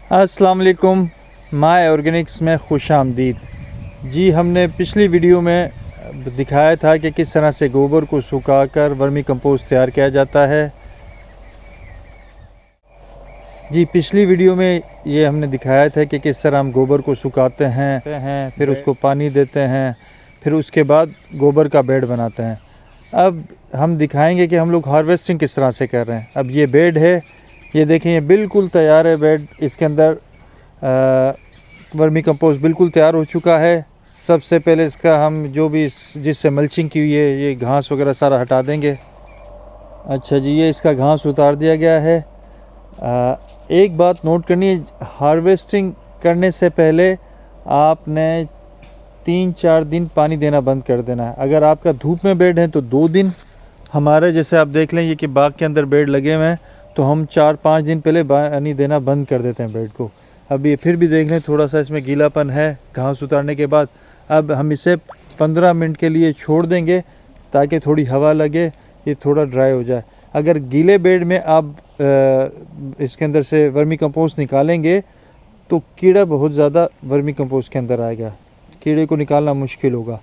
अस्सलाम वालेकुम, my Organics में खुश आमदीद। जी, हमने पिछली वीडियो में दिखाया था कि किस तरह से गोबर को सुखाकर वर्मी कंपोस्ट तैयार किया जाता है। जी, पिछली वीडियो में ये हमने दिखाया था कि किस तरह हम गोबर को सुखाते हैं, फिर उसको पानी देते हैं, फिर उसके बाद गोबर का बेड बनाते हैं। अब हम दिखाएंगे कि हम लोग हार्वेस्टिंग किस तरह से कर रहे हैं। अब ये बेड है, ये देखें, ये बिल्कुल तैयार है बेड। इसके अंदर वर्मी कंपोस्ट बिल्कुल तैयार हो चुका है। सबसे पहले इसका हम जो भी जिससे मल्चिंग की हुई है, ये घास वगैरह सारा हटा देंगे। अच्छा जी, ये इसका घास उतार दिया गया है। एक बात नोट करनी है, हार्वेस्टिंग करने से पहले आपने 3-4 दिन पानी देना बंद कर देना है। अगर आपका धूप में बेड है तो 2 दिन। हमारे जैसे आप देख लें, ये कि बाग के अंदर बेड लगे हुए हैं, तो हम 4-5 दिन पहले पानी देना बंद कर देते हैं बेड को। अब ये फिर भी देख लें, थोड़ा सा इसमें गीलापन है घास उतारने के बाद। अब हम इसे 15 मिनट के लिए छोड़ देंगे ताकि थोड़ी हवा लगे, ये थोड़ा ड्राई हो जाए। अगर गीले बेड में आप इसके अंदर से वर्मी कंपोस्ट निकालेंगे तो कीड़ा बहुत ज़्यादा वर्मी कंपोस्ट के अंदर आएगा, कीड़े को निकालना मुश्किल होगा।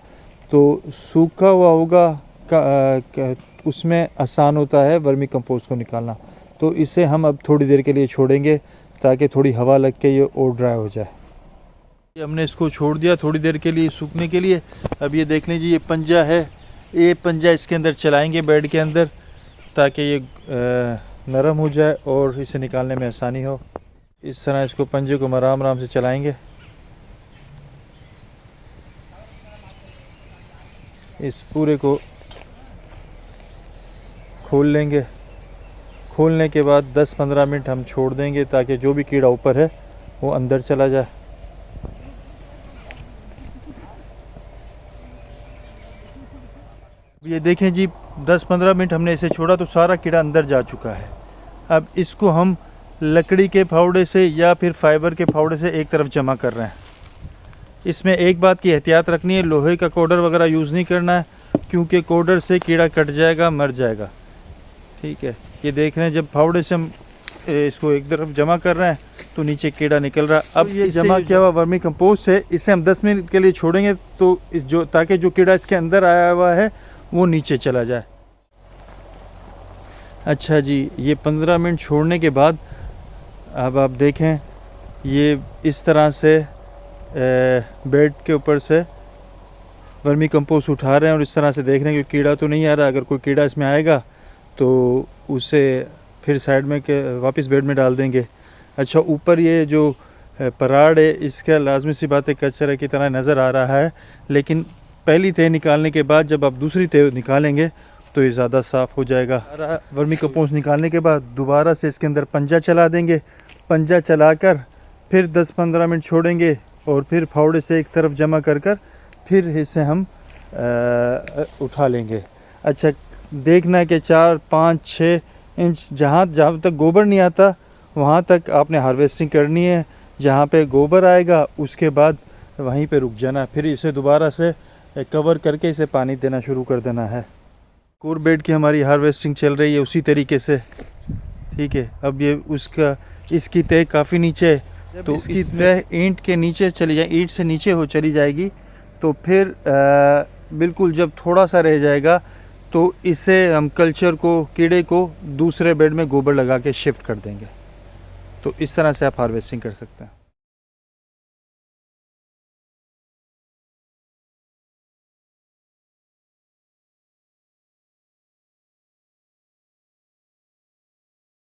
तो सूखा हुआ होगा उसमें आसान होता है वर्मी कंपोस्ट को निकालना। तो इसे हम अब थोड़ी देर के लिए छोड़ेंगे ताकि थोड़ी हवा लग के ये और ड्राई हो जाए। हमने इसको छोड़ दिया थोड़ी देर के लिए सूखने के लिए। अब ये देख लीजिए, ये पंजा है, ये पंजा इसके अंदर चलाएंगे बेड के अंदर ताकि ये नरम हो जाए और इसे निकालने में आसानी हो। इस तरह इसको पंजे को आराम आराम से चलाएंगे। इस पूरे को खोल लेंगे। खोलने के बाद 10-15 मिनट हम छोड़ देंगे ताकि जो भी कीड़ा ऊपर है वो अंदर चला जाए। ये देखें जी, 10-15 मिनट हमने इसे छोड़ा तो सारा कीड़ा अंदर जा चुका है। अब इसको हम लकड़ी के फावड़े से या फिर फाइबर के फावड़े से एक तरफ जमा कर रहे हैं। इसमें एक बात की एहतियात रखनी है, लोहे का कोडर वगैरह यूज़ नहीं करना है, क्योंकि कोडर से कीड़ा कट जाएगा, मर जाएगा। ठीक है, ये देख रहे हैं, जब फावड़े से हम इसको एक तरफ जमा कर रहे हैं तो नीचे कीड़ा निकल रहा है। अब ये जमा किया हुआ वर्मी कंपोस्ट है, इसे हम 10 मिनट के लिए छोड़ेंगे तो ताकि जो कीड़ा इसके अंदर आया हुआ है वो नीचे चला जाए। अच्छा जी, ये 15 मिनट छोड़ने के बाद अब आप देखें, ये इस तरह से बेड के ऊपर से वर्मी कंपोस्ट उठा रहे हैं और इस तरह से देख रहे हैं कि कीड़ा तो नहीं आ रहा। अगर कोई कीड़ा इसमें आएगा तो उसे फिर साइड में वापस बेड में डाल देंगे। अच्छा, ऊपर ये जो पराड़ है, इसका लाजमी सी बात है कचरे की तरह नज़र आ रहा है, लेकिन पहली तह निकालने के बाद जब आप दूसरी तह निकालेंगे तो ये ज़्यादा साफ़ हो जाएगा। वर्मी कंपोस्ट निकालने के बाद दोबारा से इसके अंदर पंजा चला देंगे। पंजा चलाकर फिर 10-15 मिनट छोड़ेंगे और फिर फावड़े से एक तरफ जमा कर फिर इसे हम उठा लेंगे। अच्छा, देखना है कि 4-5-6 इंच जहाँ तक गोबर नहीं आता वहाँ तक आपने हार्वेस्टिंग करनी है। जहाँ पे गोबर आएगा उसके बाद वहीं पे रुक जाना, फिर इसे दोबारा से कवर करके इसे पानी देना शुरू कर देना है। कोर बेड की हमारी हार्वेस्टिंग चल रही है उसी तरीके से। ठीक है, अब ये इसकी तह काफ़ी नीचे है, तो इसकी तह ईंट के नीचे चली जाए, ईंट से नीचे हो चली जाएगी। तो फिर बिल्कुल जब थोड़ा सा रह जाएगा तो इसे हम कल्चर को, कीड़े को दूसरे बेड में गोबर लगा के शिफ्ट कर देंगे। तो इस तरह से आप हार्वेस्टिंग कर सकते हैं।